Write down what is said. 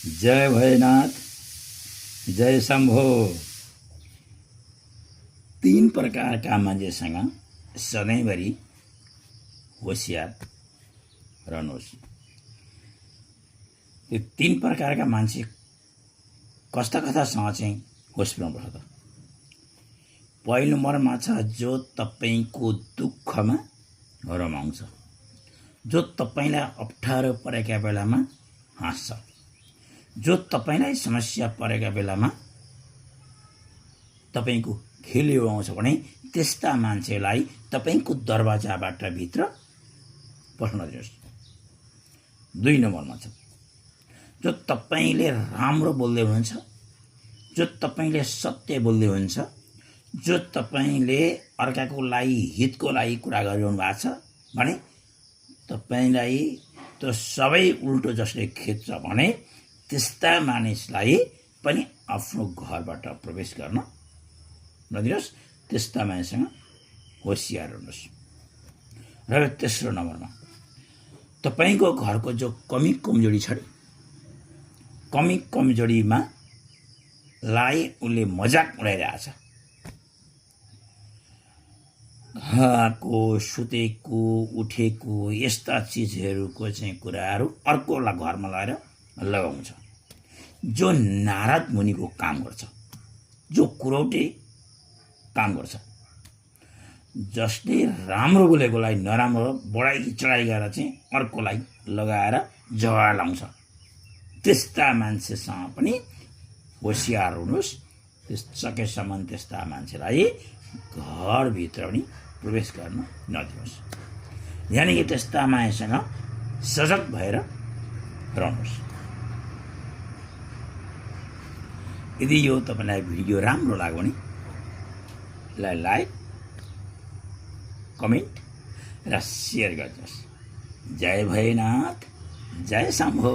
जय भैरनाथ, जय शम्भो। तीन प्रकारका मान्छेसँग सधैँभरि होसियार रहनुहोस्। त्यो तीन प्रकारका मान्छे कस्ता कस्तासँग चाहिँ होस पुर्याउनुपर्छ त। पहिलो नम्बरमा छ जो तपाईको दुःखमा रमाउँछ, जो तपाईलाई अप्ठ्यारो परेका बेलामा हाँस्छ, जो तपाईलाई समस्या परेका बेलामा तपाईको खेल्यो आउँछ भने त्यस्ता मान्छेलाई तपाईको दरवाजाबाट भित्र पस्न दिनुहोस्। दुई नम्बरमा छ जो तपाईले राम्रो बोल्दै हुनुहुन्छ, जो तपाईले सत्य बोल्दै हुनुहुन्छ, जो तपाईले अर्काको लागि हितको लागि कुरा गरिरहनु भएको छ भने तपाईलाई त्यो सबै उल्टो जसले खेद्छ भने त्यस्ता मानिसलाई पनि आफ्नो घरबाट प्रवेश गर्न नदिनुहोस्। त्यस्ता मानिससँग होसियार हुनुहोस्। र तेस्रो नम्बरमा तपाईको घरको जो कमी कमजोरी छ, कमी कमजोरीमा लाई उसले मजाक उडाइरहेछ। खाएको सुतेको उठेको यस्ता चिजहरूको चाहिँ कुराहरू अर्कोलाई घरमा लगाएर लगाउँछ। जो नारद मुनिको काम गर्छ, जो कुरौटे काम गर्छ, जसले राम्रो बोलेकोलाई नराम्रो बढाइ चढाइ गरेर चाहिँ अर्कोलाई लगाएर जवाड लाउँछ, त्यस्ता मान्छेसँग पनि होसियार हुनुहोस्। सकेसम्म त्यस्ता मान्छेलाई घरभित्र पनि प्रवेश गर्न नदिनुहोस्। यानि कि त्यस्ता मान्छेसँग सजग भएर रहनुहोस्। यदि यो तपाईलाई भिडियो राम्रो लाग्यो भने लाइक, कमेन्ट र सेयर गर्नुहोस्। जय भैरनाथ, जय शम्भो।